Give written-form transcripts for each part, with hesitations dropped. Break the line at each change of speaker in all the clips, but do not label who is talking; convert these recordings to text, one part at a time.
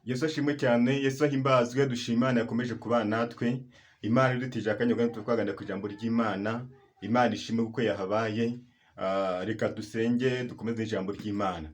Yesu ashimwe cyane, Yesu ahimbazwe, dushima Imana yakomeje kubana natwe. Imana idutije akanya kandi twaganda ku ijambo ry'Imana. Imana ishimwe kuko yahabaye. Reka dusenge dukomeze ijambo ry'Imana.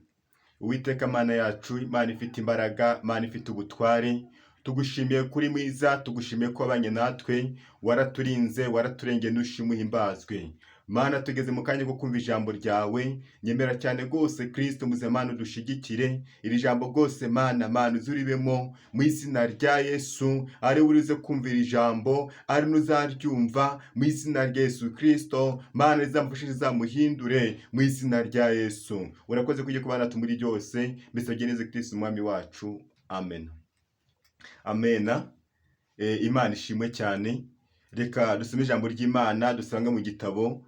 Uwiteka Mana yacu, Imana ifite imbaraga, Imana ifite ubutware. Tugushimiye kuri mwiza, tugushimiye ko wabanye natwe, waraturinze, waraturengeye, nushimwe uhimbazwe. Mana tugeze mu kanya ko kumva ijambo ryawe, nyemera cyane rwose Kristo muzemana udushigikire, iri jambo rwose Mana uzuribemo mu izina rya Yesu, ari urize kumvira ijambo, ari nuzaryumva mu izina rya Yesu Kristo, Mana rizamufashe rizamuhindure mu izina rya Yesu. Urakoze kujye kubana tumuri byose, mbese geneze Kristo umwami wacu. Amen. Amena. Imana ishimwe cyane. Reka dusome ijambo ry'Imana dusanga mu gitabo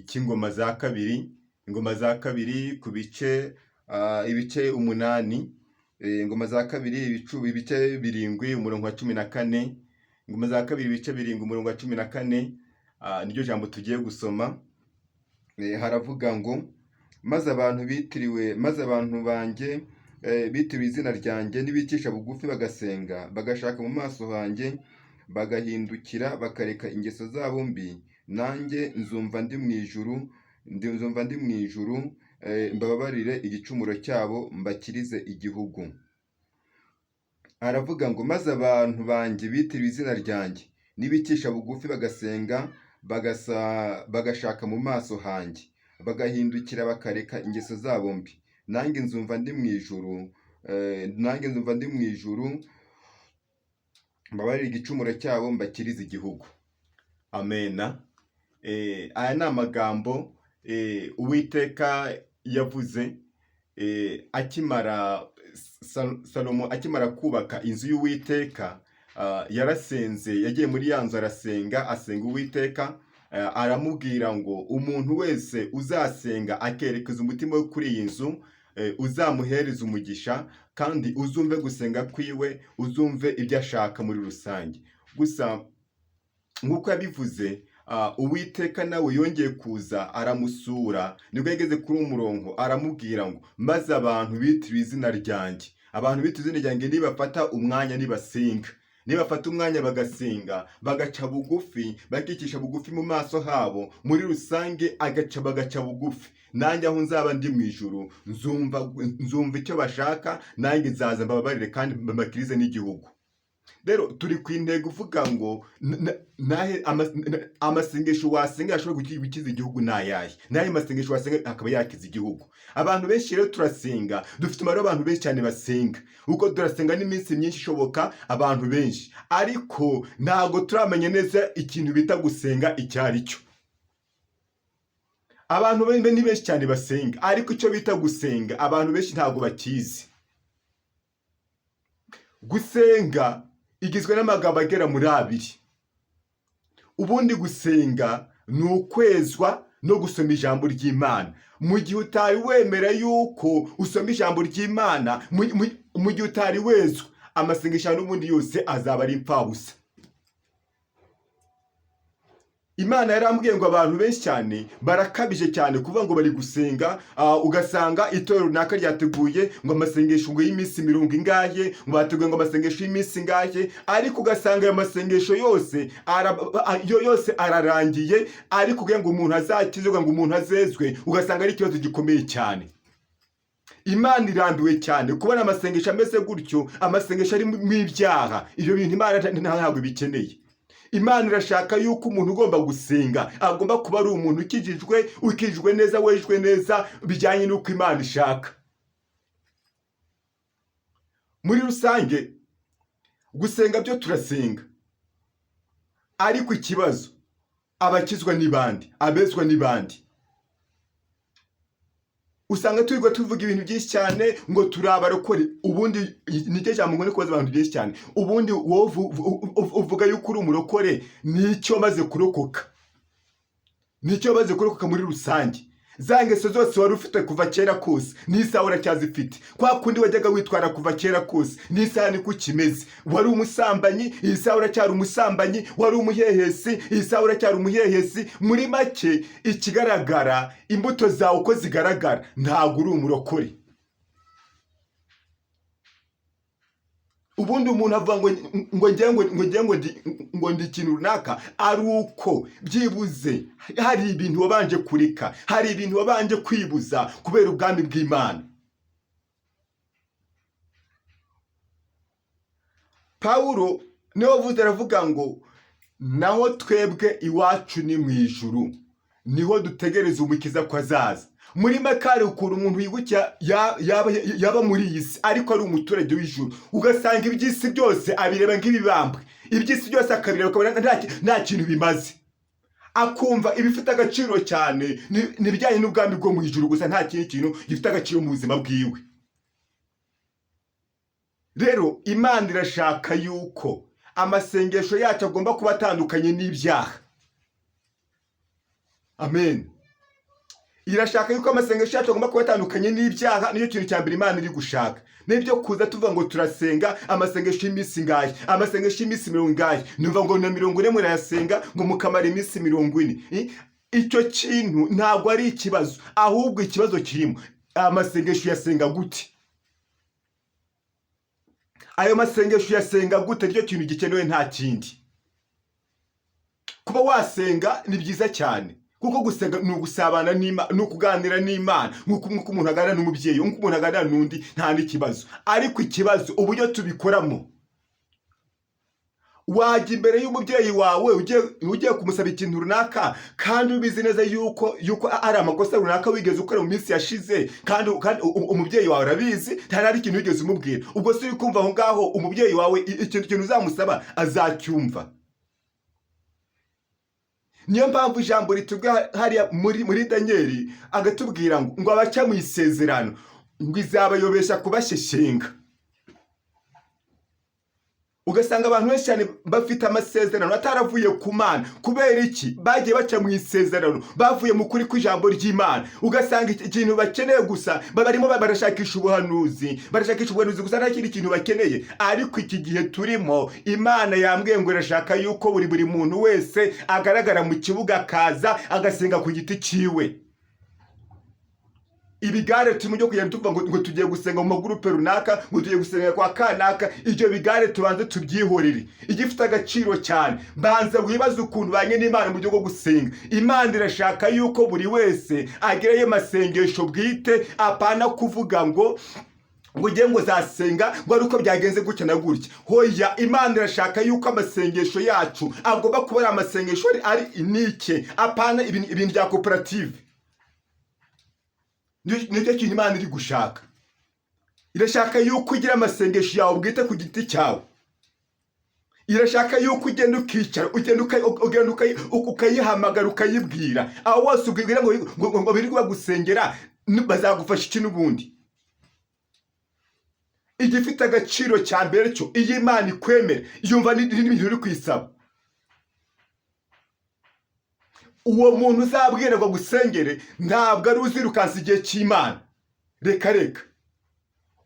cy'ingoma za kabiri, ingoma za kabiri ku ibice 8, ingoma za kabiri ibice 7 umurongo wa 14, ingoma za kabiri ibice 7 umurongo wa 14, niryo jambo tugiye gusoma. Haravuga ngo maze abantu banjye bitiriwe izina ryanjye nibicisha bugufi bagasenga bagashaka mu maso hanjye bagahindukira bakareka ingeso zabo mbi, nanjye nzumva ndi mu ijuru mbababarire igicumuro cyabo mbakirize igihugu. Aravuga ngo maze abantu banjye bitiriwe izina ryanjye nibicisha bugufi bagasenga bagashaka mu maso hanjye bagahindukira bakareka ingeso zabo mbi, nanjye nzumva ndi mu ijuru mbabarire igicumuro cyabo mbakirize igihugu. Amena. Aya ni amagambo Uwiteka yavuze Salomo akimara kubaka inzu y'Uwiteka. Yarasenze, yagiye muri ya nzu asenga Uwiteka, aramubwira ngo umuntu wese uzasenga akerekeza umutima we kuri iyi nzu uzamuhereza umugisha, kandi uzumve gusenga kwiwe, uzumve ibyo ashaka muri rusange. Gusa nk'uko yabivuze, Uwiteka nawe yongeye kuza aramusura, nibwo yageze kuri umurongo aramubwira ngo maze abantu bitiriwe izina ryanjye, abantu bitiriwe izina ryanjye nibafata umwanya nibafata umwanya bagasenga bagaca bugufi, bakicisha bugufi mu maso habo, muri rusange bagaca bugufi, nanjye aho nzaba ndi mu ijuru nzumva icyo bashaka, nanjye nzaza mbababarire kandi mbakirize n'igihugu. Rero turi ku intego uvuga ngo amasengesho wasenga ashobora gukiza igihugu nayahe, naye masengesho wasenga akaba yakiza igihugu. Abantu benshi rero turasenga, dufite umubare w'abantu benshi cyane basenga, uko turasenga n'iminsi myinshi ishoboka abantu benshi, ariko ntabwo turamenya neza ikintu bita gusenga icyo ari cyo. Abantu ni benshi cyane basenga, ariko icyo bita gusenga abantu benshi ntabwo bakizi. Gusenga igizwe n'amagambo agera muri 2. Ubundi gusenga ni ukwezwa no gusoma ijambo ry'Imana. Mu gihe utari wemera yuko usoma ijambo ry'Imana, mu gihe utari wezwa, amasengesho n'ubundi yose azaba ari impfabusa. Imana yarambwiye ngo abantu benshi cyane barakabije cyane kuvuga ngo bari gusenga, ugasanga itorero runaka ryateguye ngo amasengesho ngo y'iminsi 70 ingahe, ngo bateguye ngo amasengesho y'iminsi ingahe, ariko ugasanga ayo masengesho yose ararangiye, ariko kugira ngo umuntu azakizwe, ngo umuntu azezwe, ugasanga ari ikibazo gikomeye cyane. Imana irambiwe cyane kubona amasengesho ameze gutyo, amasengesho ari mu ibyaha. Ibyo bintu Imana ntabwo bikeneye. Imana irashaka yuko umuntu ugomba gusenga agomba kuba ari umuntu ukijijwe neza, wejwe neza, bijyanye n'uko Imana ishaka. Muri rusange gusenga byo turasenga, ariko ikibazo abakizwa n'ibandi, abezwa n'ibandi. Usanga tuvuga ibintu byinshi cyane ngo turabarokore, ubundi nicyo cyamwe ngo kubaza abantu byinshi cyane. Ubundi uvuga yuko uri umurokore, nicyo maze kurokoka muri rusange. Za ngeso zose wari ufite kuva kera kose n'isaha uracyazifite, kwa kundi wajyaga witwara kuva kera kose n'isaha niko kimeze. Wari umusambanyi, iyi saha uracyari umusambanyi. Wari umuhehesi, iyi saha uracyari umuhehesi. Muri make ikigaragara, imbuto zawe uko zigaragara, ntabwo uri umurokore. ubundi umuntu avuga ngo ndi ikintu runaka ari uko byibuze hari ibintu wabanje kureka, hari ibintu wabanje kwibuza kubera ubwami bw'Imana. Pawulo niwe wavuze aravuga ngo naho twebwe iwacu ni mu ijuru, niho dutegereza umukiza ko azaza. Muri makari ukuntu umuntu yibukya yaba muri iyi si ariko ari umuturage w'ijuru, ugasanga iby'isi byose abireba nk'ibibambwe, iby'isi byose akabireba ukabona nta kintu bimaze, akumva ibifite agaciro cyane n'ibijyanye n'ubwami bwo mu ijuru gusa, nta kindi kintu gifite agaciro mu buzima bwiwe. Rero Imana irashaka yuko amasengesho yacu agomba kuba atandukanye n'ibyaha. Amen. Irashaka yuko amasengesho yacu agomba kuba atandukanye n'ibyaha, niyo kintu cya mbere Imana iri gushaka. Nibyo kuza tuvuga ngo turasenga amasengesho y'iminsi ngahe, amasengesho y'iminsi 40 ngahe, numva ngo na 40 murayasenga ngo mukamara iminsi 40. Icyo kintu ntabwo ari ikibazo, ahubwo ikibazo kirimo amasengesho yasenga gute. Ayo masengesho yasenga gute nicyo kintu gikenewe, nta kindi. Kuba wasenga ni byiza cyane, kuko gusenga ni ugusabana n'Imana, ni ukuganira n'Imana, nk'uko umuntu aganira n'umubyeyi, nk'uko umuntu aganira n'undi, nta n'ikibazo. Ariko ikibazo uburyo tubikoramo. Wajya imbere y'umubyeyi wawe ugiye kumusaba ikintu runaka, kandi ubizi neza yuko ari amakosa runaka wigeze ukora mu minsi yashize, kandi umubyeyi wawe arabizi, nta kintu wigeze umubwira. Ubwo se uri kumva aho ngaho umubyeyi wawe ikintu uzamusaba azacyumva. Niyo mpamvu ijambo ritubwa hariya muri Danieli agatubwira ngo abaca mu isezerano ngo izabayobesha kubasheshenga. Ugasanga abantu benshi cyane bafite amasezerano ataravuye ku Mana. Kubera iki? Bagiye baca mu isezerano, bavuye mu kuri kw'ijambo ry'Imana. Ugasanga ikintu bakeneye gusa barimo barashakisha ubuhanuzi, gusa nta kindi kintu bakeneye. Ariko iki gihe turimo, Imana yambwiye ngo irashaka yuko buri muntu wese agaragara mu kibuga akaza agasenga ku giti ciwe. Ibigare turimo byo kugenda tuvuga ngo tugiye gusenga mu magurupe runaka, ngo tugiye gusenga kwa kanaka, ibyo bigare tubanze tubyihorere. Igifite agaciro cyane, banza wibaza ukuntu banye n'Imana mu buryo bwo gusenga. Imana irashaka yuko buri wese agerayo masengesho bwite, apana kuvuga ngo ugiye ngo zasenga ngo ari uko byagenze gutya na gutya. Hoya, Imana irashaka yuko amasengesho yacu agomba kuba ari amasengesho ari inike, apana ibintu bya koperative. Nicyo kintu Imana iri gushaka. Irashaka yuko ugira amasengesho yawe bwite ku giti cyawe. Irashaka yuko ugenda ukicara, ugenda ukayihamagara, ukayibwira. Aho wose ubwira ngo biri bagusengera, bazagufasha iki n'ubundi. Igifite agaciro cya mbere cyo, iyi Imana ikwemera, yumva n'ibintu uri kwisaba. Uwo muntu uzabwira ngo gusengere ntabwo ari uzirukansa igihe cy'Imana. Reka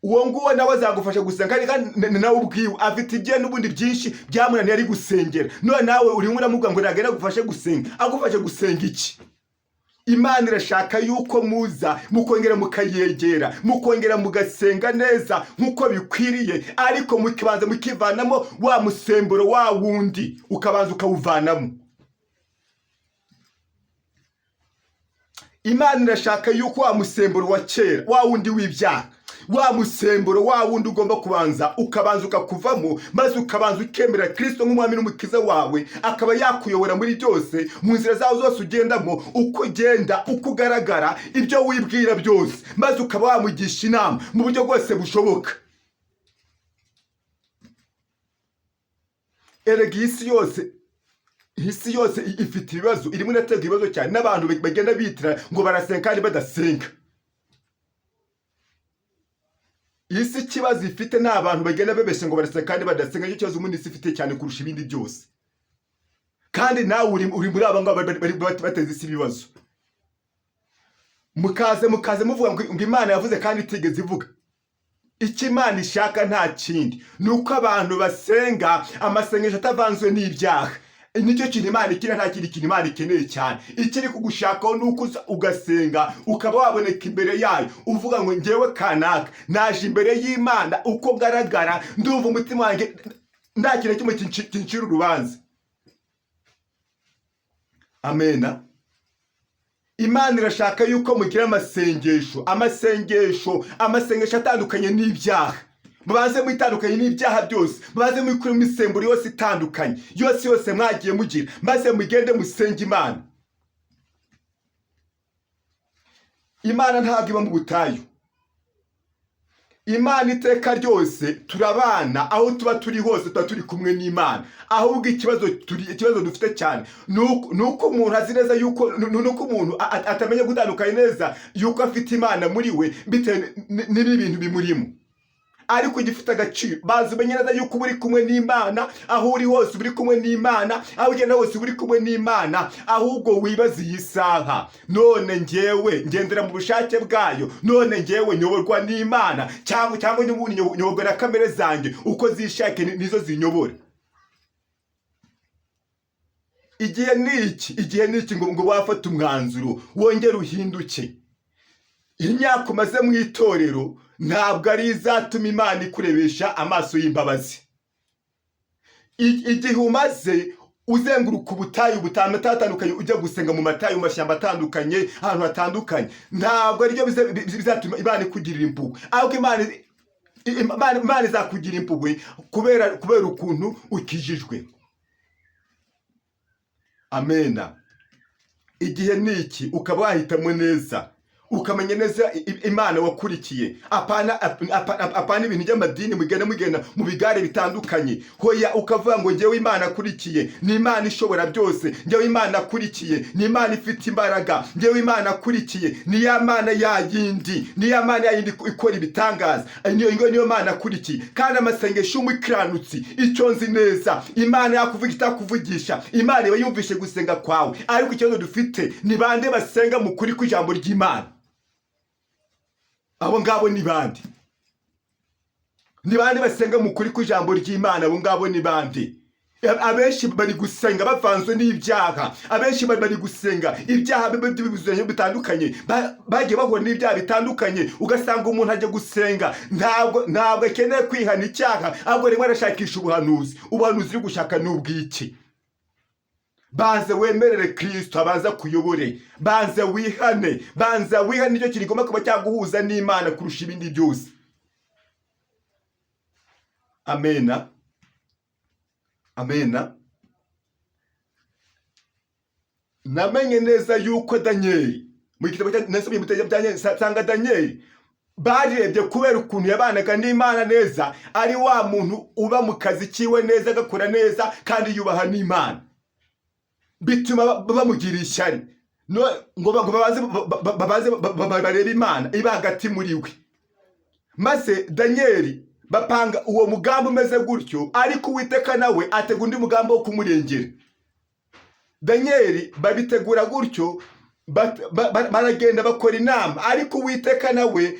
uwo nguwo nawe azagufasha gusenga, kandi nawe ubwiwe afite ibye n'ubundi byinshi byamunaniye ari gusengera. None nawe urimo uramubwira ngo nagenda agufashe gusenga, agufashe gusenga iki? Imana irashaka yuko muza mukongera mukayegera, mukongera mugasenga neza nk'uko bikwiriye, ariko mukibanza mukivanamo wa musemburo wa wundi, ukabanza ukawuvanamo. Imana irashaka yuko wa musemburo wa kera, wa wundi w'ibyaha, wa musemburo wa wundi ugomba kubanza ukakuvamo, maze ukabanza ukemera Kristo nk'umwami n'umukiza wawe, akaba yakuyobora muri byose, mu nzira zawe zose ugendamo, uko ugenda, uko ugaragara, ibyo wibwira byose, maze ukaba wamugisha inama mu buryo bwose bushoboka. Erega isi yose ifite ibibazo, irimo iratega ibibazo cyane, n'abantu bagenda bitira ngo barasenga kandi badasenga. Isi ikibazo ifite n'abantu bagenda bebeshe ngo barasenga kandi badasenga, icyo kibazo umuntu isi ifite cyane kurusha ibindi byose. Kandi nawe uri muri aba ngaba bari bateze isi ibibazo. Mukaze muvuga ngo Imana yavuze kandi itigeze ivuga. Icyo Imana ishaka nta kindi, nuko abantu basenga amasengesho atavanzwe n'ibyaha. nicyo kintu Imana ikina, nta kindi kintu Imana ikeneye cyane. Ikiri kugushakaho nuko ugasenga, ukaba waboneka imbere yayo uvuga ngo njyewe kanaka naje imbere y'Imana uko ngaragara, ndumva umutima wanjye nta kintu kimwe kincira urubanza. Amena. Imana irashaka yuko mugira amasengesho atandukanye n'ibyaha. Mubaze mwitandukanye n'ibyaha byose, mubaze mwikure imisemburo yose itandukanye, yose mwagiye mugira, maze mugende musenge Imana. Imana ntabwo iba mu butayu. Imana iteka ryose turabana, aho tuba turi hose tuba turi kumwe n'Imana. Ahubwo ikibazo dufite cyane nuko umuntu azi neza yuko nuko umuntu atamenya gutandukanya neza yuko afite Imana muri we bitewe n'ibi bintu bimurimo. Ariko gifite agaciro, bazi umenye neza yuko uri kumwe n'Imana, aho uri hose uri kumwe n'Imana, aho ugenda hose uri kumwe n'Imana. Ahubwo wibaze iyi saha, none njyewe ngendera mu bushake bwayo, none njyewe nyoborwa n'Imana cyangwa n'ubundi nyoborwa na kamere zanjye uko zishake nizo zinyobora. Igihe niki ngo wafata umwanzuro wongere uhinduke. Imyaka umaze mu itorero ntabwo ari izatuma Imana ikurebesha amaso y'imbabazi. Igihe umaze uzenguruka ubutayu butandukanye, ujya gusenga mu matayu, mu mashyamba atandukanye, ahantu hatandukanye, ntabwo aribyo bizatuma Imana ikugirira impuhwe. Ahubwo Imana izakugira impuhwe kubera ukuntu ukijijwe. Amena. Igihe niki ukaba wahitamo neza, ukamenya neza Imana wakurikiye. Apana ibintu by'amadini mugenda mu bigare bitandukanye. Hoya ukavuga ngo njyewe Imana akurikiye ni Imana ishobora byose, njyewe Imana akurikiye ni Imana ifite imbaraga, njyewe Imana akurikiye ni ya Mana yayindi ikora ibitangaza. Niyo Mana akurikiye. Kandi amasengesho y'umukiranutsi, icyo nzi neza, Imana yakuvuga itakuvugisha, Imana iba yumvishe gusenga kwawe. Ariko ikibazo dufite ni bande basenga mu kuri kw'ijambo ry'Imana. Abo ngabo ni bande? Ni bande basenga mu kuri kw'ijambo ry'Imana? Abo ngabo ni bande? Abenshi bari gusenga bavanzwe n'ibyaha. Abenshi bari gusenga ibyaha bibuzanye bitandukanye, bagiye bahura n'ibyaha bitandukanye. Ugasanga umuntu ajya gusenga ntabwo akeneye kwihana icyaha, ahubwo rimwe arashakisha ubuhanuzi uri gushaka n'ubwiki. Banze wemerere Kristo abanza kuyobore, banze wihane nicyo kirigomba kuba cyaguhuza n'Imana kurusha ibindi byose. Amena. Namenye neza yuko Danieli, mu gitabo nasomye mu gitabo cya sanga Danieli barebye kubera ukuntu yabanaga n'Imana neza, ari wa muntu uba mu kazi kiwe neza, agakora neza kandi yubaha n'Imana, bituma bamugira ishyari ngo barebe Imana iba hagati muri we. Maze Danieli bapanga uwo mugambi umeze gutyo, ariko Uwiteka nawe atega undi mugambi wo kumurengera. Danieli babitegura gutyo, baragenda bakora inama, ariko Uwiteka nawe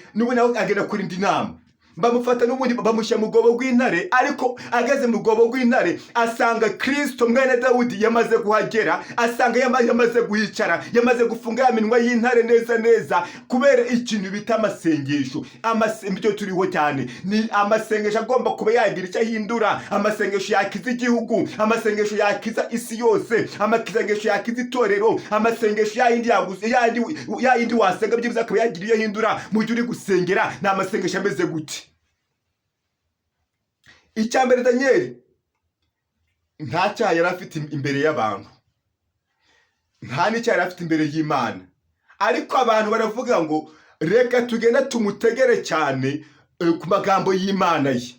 agenda kuri indi nama. Bamufata n'ubundi bamushyira mu rwobo rw'intare, ariko ageze mu rwobo rw'intare asanga Kristo mwene Dawudi yamaze kuhagera, asanga yamaze guhicara, yamaze gufunga ya minwa y'intare neza, kubera ikintu bita amasengesho. Amasengesho turiho cyane ni amasengesho agomba kuba yagira icyo ahindura. Amasengesho yakiza igihugu, amasengesho yakiza isi yose, amasengesho yakiza itorero, amasengesho yayindi wasenga byibuze akaba yagira iyo ahindura mu gihe uri gusengera. Ni amasengesho ameze gute? Icyambere, Danieli nta cyaha yari afite imbere y'abantu, nta n'icyaha yari afite imbere y'Imana, ariko abantu baravuga ngo reka tugenda tumutegere cyane ku magambo y'Imana ye.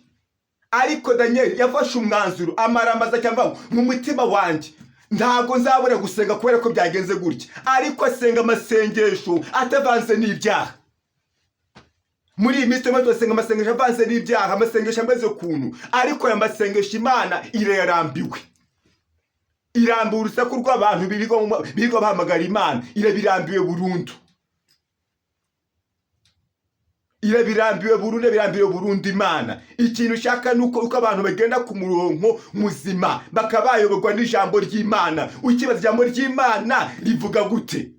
Ariko Danieli yafashe umwanzuro amaramaza cyangwa mu mutima wanjye ntabwo nzabura gusenga kubera ko byagenze gutya, ariko asenga amasengesho atavanze n'ibyaha. Muri iyi minsi tusenga amasengesho avanze n'ibyaha, amasengesho ameze ukuntu, ariko aya masengesho Imana irayarambiwe. Irambiwe urusaku rw'abantu birirwa bahamagara Imana, irabirambiwe burundu. irabirambiwe burundu Imana. Ikintu ushaka nuko uko abantu bagenda ku murongo muzima bakabayoborwa n'ijambo ry'Imana. Ukibaza ijambo ry'Imana rivuga gute?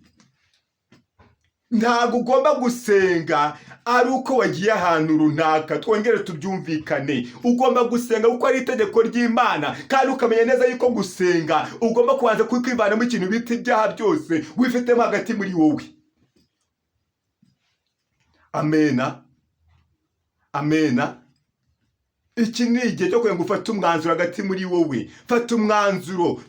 Ntabwo ugomba gusenga ari uko wagiye ahantu runaka. Twongere tubyumvikane, ugomba gusenga kuko ari itegeko ry'Imana, kandi ukamenya neza yuko gusenga ugomba kubanza kwivana mu kintu bita ibyaha byose wifitemo hagati muri wowe. Amena, amena. Iki ni igihe cyo kugira ngo ufate umwanzuro hagati muri wowe. Fata umwanzuro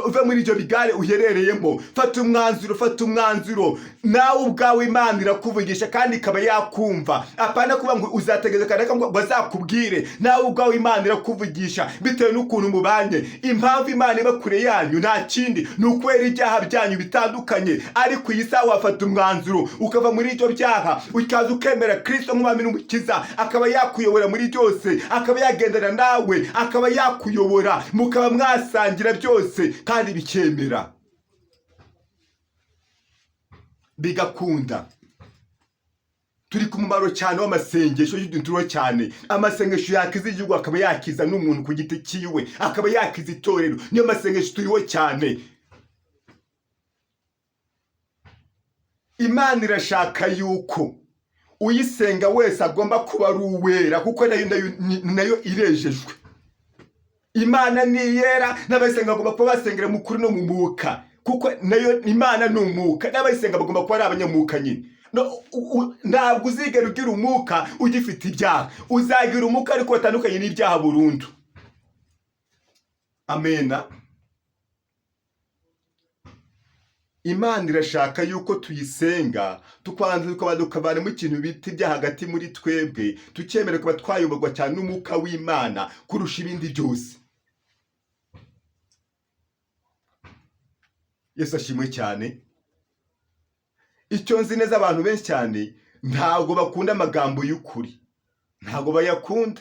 uve muri ibyo bigare uherereyemo. Fata umwanzuro nawe ubwawe Imana irakuvugisha kandi ikaba yakumva. Apana kuba ngo uzategeza kandi ngo bazakubwire. Nawe ubwawe Imana irakuvugisha bitewe n'ukuntu mubanye. Impamvu Imana iba kure yanyu nta kindi ni ukwera ibyaha byanyu bitandukanye. Ariko iyi saha wafata umwanzuro ukava muri ibyo byaha ukaza ukemera Kristo nk'umwami n'umukiza, akaba yakuyobora muri byose, akaba yagendana nawe, akaba yakuyobora, mukaba mwasangira byose kandi bikemera bigakunda. Turi ku mumaro cyane w'amasengesho y'uduturo cyane. Amasengesho yakiza igihugu, akaba yakiza n'umuntu ku giti cyiwe, akaba yakiza itorero. Niyo masengesho turiho cyane. Imana irashaka yuko uyisenga wese agomba kuba ari uwera, kuko nayo irejejwe. Imana ni yera, n'abayisenga bagomba kuba basengera mu kuri no mu mwuka, kuko nayo Imana ni umwuka, n'abayisenga bagomba kuba ari abanyamuka nyine. Ntabwo uzigera ugira umwuka ugifite ibyaha. Uzagira umwuka ariko watandukanye n'ibyaha burundu. Amena. Imana irashaka yuko tuyisenga tukaba tukavana mu kintu bita ibyaha hagati muri twebwe, tukemera kuba twayoborwa cyane n'umwuka w'Imana kurusha ibindi byose. Yesu ashimwe cyane. Icyo nzi neza, abantu benshi cyane ntabwo bakunda amagambo y'ukuri, ntabwo bayakunda.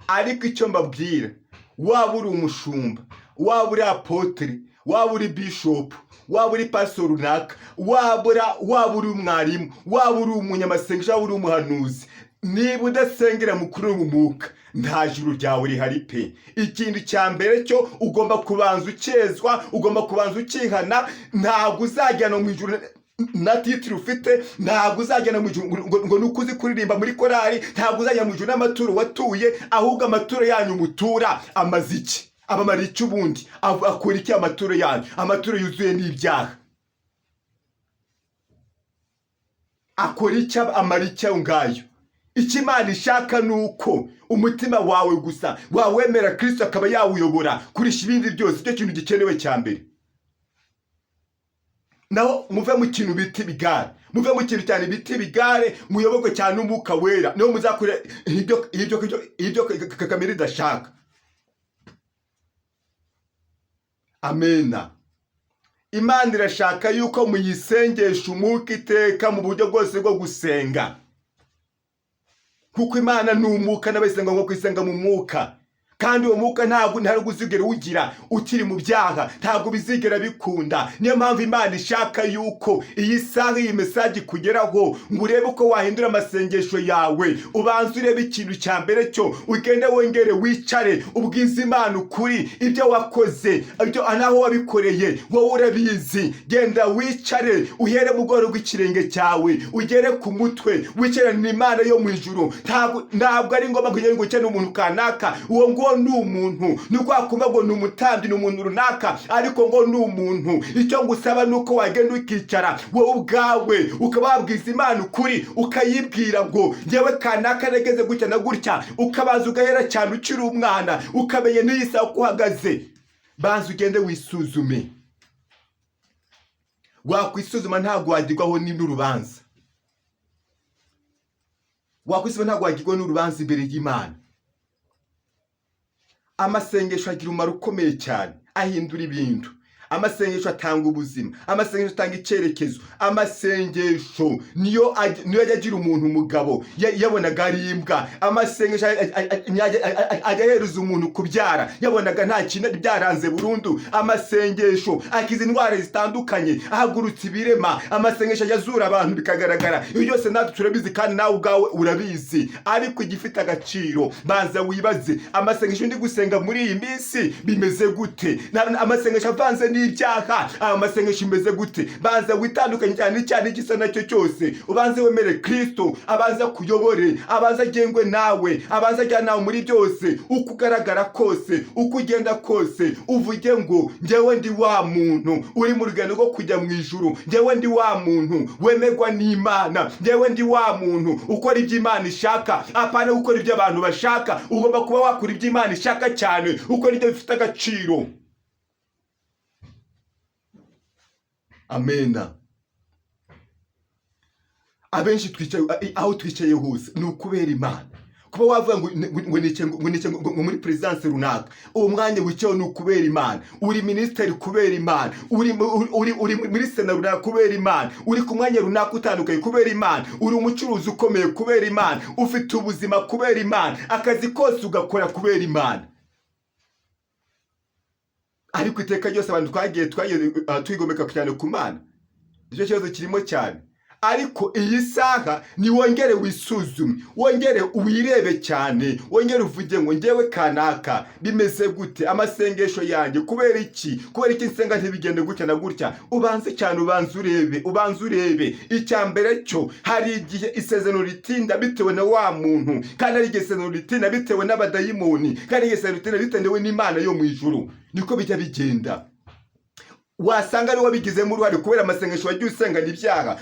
Ariko icyo mbabwira, waba uri umushumba, waba uri apotre, waba uri bishop, waba uri pastor runaka, waba uri umwarimu, waba uri umunyamasengesho, waba uri umuhanuzi, niba udasengera mu kuri mu mwuka, nta juru ryawe rihari pe. Ikintu cya mbere cyo ugomba kubanza ukezwa, ugomba kubanza ukihana. Ntabwo uzajyana mu ijuru na titiri ufite, ntabwo uzajyana mu ijuru ngo nuko uzi kuririmba muri korali, ntabwo uzajyana mu ijuru n'amaturo watuye, ahubwo amaturo yanyu mutura amaze iki? Abamara iki ubundi? Akora iki amaturo yanyu? Amaturo yuzuye n'ibyaha. Akora iki? Amara iki ayo ngayo? Icyo Imana ishaka ni uko umutima wawe gusa wawemera Kristo, akaba yawuyobora kurisha ibindi byose. Icyo kintu gikenewe cya mbere. Naho muve mu kintu bita ibigare, muve mu kintu cyane bita ibigare, muyoborwe cyane n'umwuka wera, niho muzakora ibyo kamere idashaka. Amena. Imana irashaka yuko muyisengesha umwuka iteka mu buryo bwose bwo gusenga, kuko Imana ni umwuka, n'abayisenga ngo kwisenga mu mwuka. Kandi uwo mwuka ntabwo uzigera ugira ukiri mu byaha, ntabwo bizigera bikunda. Niyo mpamvu Imana ishaka yuko iyi saha iyi mesaje kugeraho ngo urebe uko wahindura amasengesho yawe. Ubanze urebe ikintu cya mbere cyo, ugende wongere wicare ubwize Imana ukuri ibyo wakoze, ibyo anaho wabikoreye wowe urabizi. Genda wicare, uhere mu bworo bw'ikirenge cyawe ugere ku mutwe, wicare n'Imana yo mu ijuru. Ntabwo ari ngombwa kugira ngo ukene umuntu kanaka, uwo ngo ni umuntu. Nuko akumva ngo ni umutambyi, ni umuntu runaka, ariko ngo ni umuntu. Icyo ngusaba nuko wagenda ukicara wowe ubwawe, ukaba wabwiza Imana ukuri, ukayibwira ngo ngewe kanaka nageze gutya na gutya. Ukabanza ugahera cyane ukiri umwana, ukamenye n'iyisa uko uhagaze. Banza ugende wisuzume. Wakwisuzuma ntabwo wagirwaho n'urubanza. Wakwisuzuma ntabwo wagirwaho n'urubanza imbere y'Imana. Amasengesho agira umumaro ukomeye cyane, ahindura ibintu. amasengesho atanga ubuzima, amasengesho atanga icyerekezo, amasengesho niyo ajya agira umuntu umugabo yabonaga ari imbwa, amasengesho ajya ahereza umuntu kubyara yabonaga nta kintu byaranze burundu, amasengesho akiza indwara zitandukanye, ahagurutsa ibirema, amasengesho ajya azura abantu bikagaragara. Iyo byose natwe turabizi kandi nawe ubwawe urabizi, ariko igifite agaciro banza wibaze, amasengesho ndi gusenga muri iyi minsi bimeze gute? Amasengesho avanze n'ibyaha, amasengesho imeze gute? Banza witandukanye cyane cyane igisa nacyo cyose, ubanze wemere Kristo, abanza kuyobore, abanza agengwe nawe, abanza ajya nawe muri byose, uko ugaragara kose, uko ugenda kose, uvuge ngo njyewe ndi wa muntu uri mu rugendo rwo kujya mu ijuru, njyewe ndi wa muntu wemerwa n'Imana, njyewe ndi wa muntu ukora ibyo Imana ishaka, apana gukora ibyo abantu bashaka. Ugomba kuba wakora ibyo Imana ishaka cyane, ukora ibyo bifite agaciro. Amena. Abenshi twicaye aho twicaye hose ni ukubera Imana. Kuba wavuga ngo nice muri presence runaka, uwo mwanya wicaye ni ukubera Imana. Uri ministeri kubera Imana, uri muri sena runaka kubera Imana, uri ku mwanya runaka utandukanye kubera Imana, uri umucuruzi ukomeye kubera Imana, ufite ubuzima kubera Imana, akazi kose ugakora kubera Imana. Ariko iteka ryose abantu twagiye twigomeka cyane ku Mana, nicyo kibazo kirimo cyane. Ariko iyi saha ni wongere wisuzume, wongere wirebe cyane, wongere uvuge ngo njyewe kanaka bimeze gute, amasengesho yanjye kubera iki nsenga ntibigende gutya na gutya. Ubanze cyane, ubanze urebe. Icyambere cyo, hari igihe isezerano ritinda bitewe na wa muntu, kandi hari igihe isezerano ritinda bitewe n'abadayimoni, kandi igihe isezerano ritinda bitewe n'Imana yo mu ijuru. Niko bijya bigenda. Wasanga ari wabigizemo uruhare kubera amasengesho wagiye usengana ibyaha,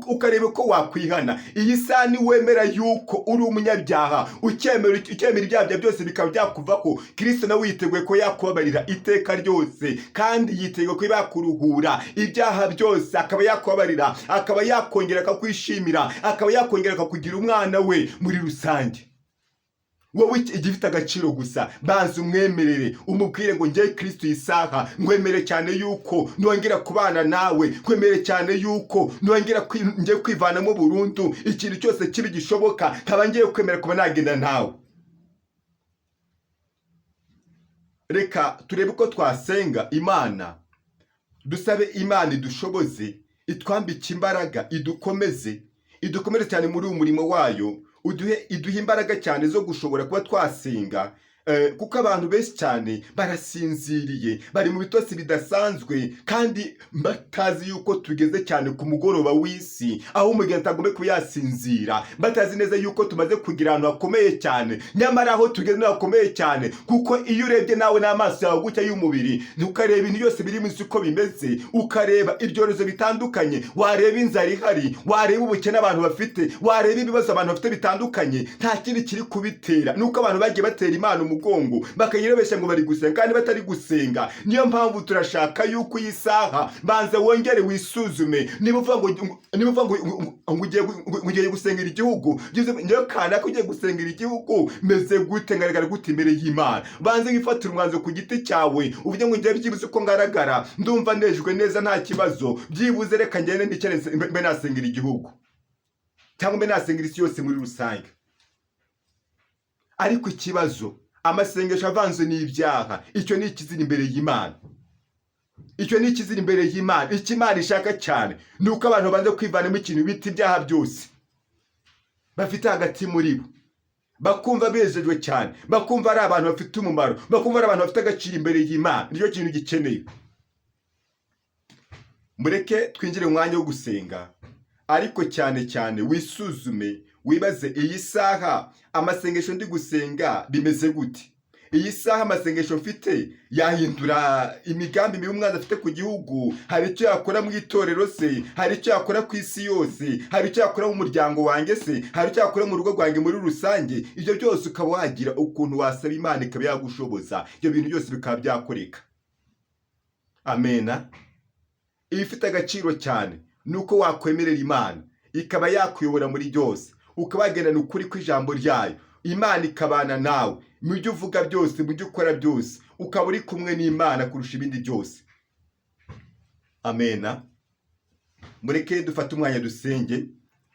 ukareba ko wakwihana. Iyi saha ni wemera yuko uri umunyabyaha, ukemera ibyaha byose bikaba byakuvaho. Kristo nawe yiteguye ko yakubabarira iteka ryose, kandi yiteguye ko yakuruhura ibyaha byose, akaba yakubabarira, akaba yakongera akakwishimira, akaba yakongera akakugira umwana we muri rusange. Wowe igifite agaciro gusa, banza umwemerere, umubwire ngo njye Kristo yisaha ngwemere cyane yuko nongera kubana nawe, kwemere cyane yuko nongera ngiye kwivanamo burundu ikintu cyose kibi gishoboka, kaba ngiye kwemera kuba nagenda nawe. Reka turebe ko twasenga Imana, dusabe Imana idushoboze, itwambike imbaraga, idukomeze cyane muri uyu murimo wayo, iduhe imbaraga cyane zo gushobora kuba twasenga, kuko abantu benshi cyane barasinziriye, bari mu bitotsi bidasanzwe, kandi batazi yuko tugeze cyane ku mugoroba w'isi, aho umugeni atagomba kuba yasinzira, batazi neza yuko tumaze kugira ahantu hakomeye cyane. Nyamara aho tugeze hakomeye cyane, kuko iyo urebye nawe n'amaso yawe gutya y'umubiri, ukareba ibintu byose biri mu isi uko bimeze, ukareba ibyorezo bitandukanye, wareba inzara ihari, wareba ubukene abantu bafite, wareba ibibazo abantu bafite bitandukanye, nta kindi kiri kubitera nuko abantu bagiye batera Imana umugongo, bakayirebesha ngo bari gusenga kandi batari gusenga. Niyo mpamvu turashaka yuko iyi saha banza wongere wisuzume. Niba uvuga ngo ugiye gusengera igihugu, njyewe kanaka ugiye gusengera igihugu meze gute, ngaragara gute imbere y'Imana? Banze wifatira umwanzuro ku giti cyawe, uvuge ngo njyewe byibuze uko ngaragara ndumva nejwe neza nta kibazo, byibuze reka ngende ndicare mbe nasengera igihugu, cyangwa mbe nasengera isi yose muri rusange. Ariko ikibazo, amasengesho avanze n'ibyaha, icyo ni ikizira imbere y'Imana. Icyo ni ikizira imbere y'Imana. Icyo Imana ishaka cyane ni uko abantu banze kwivanamo ikintu bita ibyaha byose bafite hagati muri bo, bakumva bezejwe cyane, bakumva ari abantu bafite umumaro, bakumva ari abantu bafite agaciro imbere y'Imana. Nicyo kintu gikeneye. Mureke twinjire mu mwanya wo gusenga, ariko cyane cyane wisuzume, wibaze iyi saha amasengesho ndi gusenga bimeze gute? Iyi saha amasengesho mfite yahindura imigambi mibi umwana afite ku gihugu? Hari icyo yakora mu itorero se? Hari icyo yakora ku isi yose? Hari icyo yakora mu muryango wanjye se? Hari icyo yakora mu rugo rwanjye muri rusange? Ibyo byose ukaba wagira ukuntu wasaba Imana ikaba yagushoboza, ibyo bintu byose bikaba byakoreka. Amena. Ibifite agaciro cyane nuko wakwemerera Imana ikaba yakuyobora muri byose, ukabagendana ukuri kw'ijambo ryayo. Imana ikabana nawe mu byo uvuga byose, mu byo ukora byose, ukaba uri kumwe n'Imana kurusha ibindi byose. amena. Mureke dufate umwanya dusenge,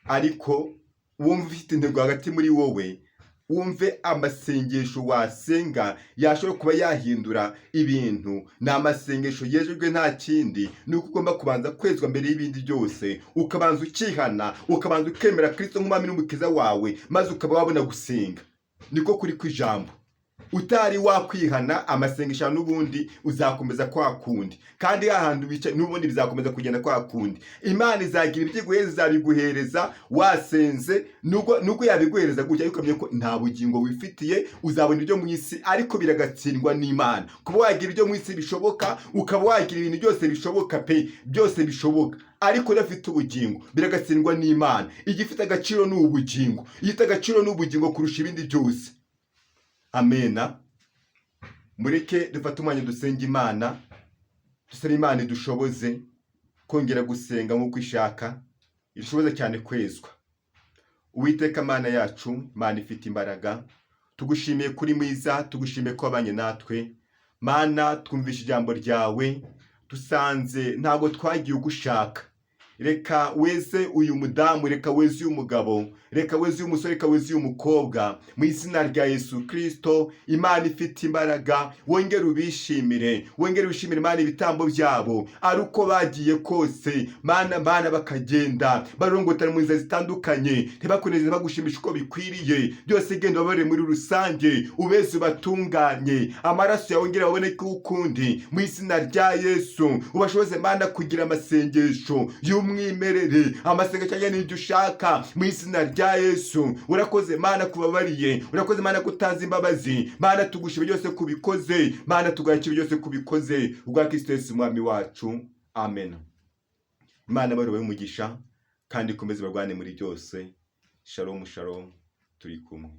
ariko wumve ufite intego hagati muri wowe, wumve amasengesho wasenga yashobora kuba yahindura ibintu. Ni amasengesho yejejwe nta kindi, ni uko ugomba kubanza kwezwa mbere y'ibindi byose, ukabanza ukihana, ukabanza ukemera Kristo nk'umwami n'umukiza wawe, maze ukaba wabona gusenga. Niko kuri kw'ijambo. Utari wakwihana, amasengesho n'ubundi uzakomeza kwa kundi, kandi hahandi wicaye n'ubundi bizakomeza kugenda kwa kundi. Imana izagira ibyiguhereza, izabiguhereza wasenze, nuko yabiguhereza gutya, ariko ukamenya ko nta bugingo wifitiye. Uzabona ibyo mu isi, ariko biragatsindwa n'Imana. Kuba wagira ibyo mu isi bishoboka, ukaba wagira ibintu byose bishoboka pe, byose bishoboka, ariko udafite ubugingo biragatsindwa n'Imana. Igifite agaciro ni ubugingo, igifite agaciro ni ubugingo kurusha ibindi byose. Amena. Mureke dufate umwanya dusenge Imana, dusaba Imana idushoboze kongera gusenga nk'uko ishaka, idushoboze cyane kwezwa. Uwiteka Mana yacu, Mana ifite imbaraga, tugushimiye kuri mwiza, tugushimiye ko wabanye natwe. Mana, twumvishe ijambo ryawe, dusanze ntabwo twagiye ugushaka. Reka weze uyu mudamu, reka weze uyu mugabo, reka weze uyu musore, reka weze uyu mukobwa, mu izina rya Yesu Kristo. Imana ifite imbaraga, wongere ubishimire, wongere wishimire Imana ibitambo byabo, ari uko bagiye kose. Mana bakagenda barongotana mu nzira zitandukanye, ntibakuneze bagushimisha uko bikwiriye. Byose genda babare muri rusange, ubeze ubatunganye, amaraso yawe wongere baboneke ukundi, mu izina rya Yesu. Ubashoboze Mana kugira amasengesho y'umwimerere, amasengesho ajyanye n'ibyo ushaka, mu izina rya Yesu. Urakoze Mana kubabariye, urakoze Mana kutanze imbabazi. Mana tugushime byose kubikoze, Mana tugakira byose kubikoze, ubwa Kristo Yesu umwami wacu. Amen. Imana baruwe umugisha, kandi ikomeze barwane muri byose. Shalom shalom, turi kumwe.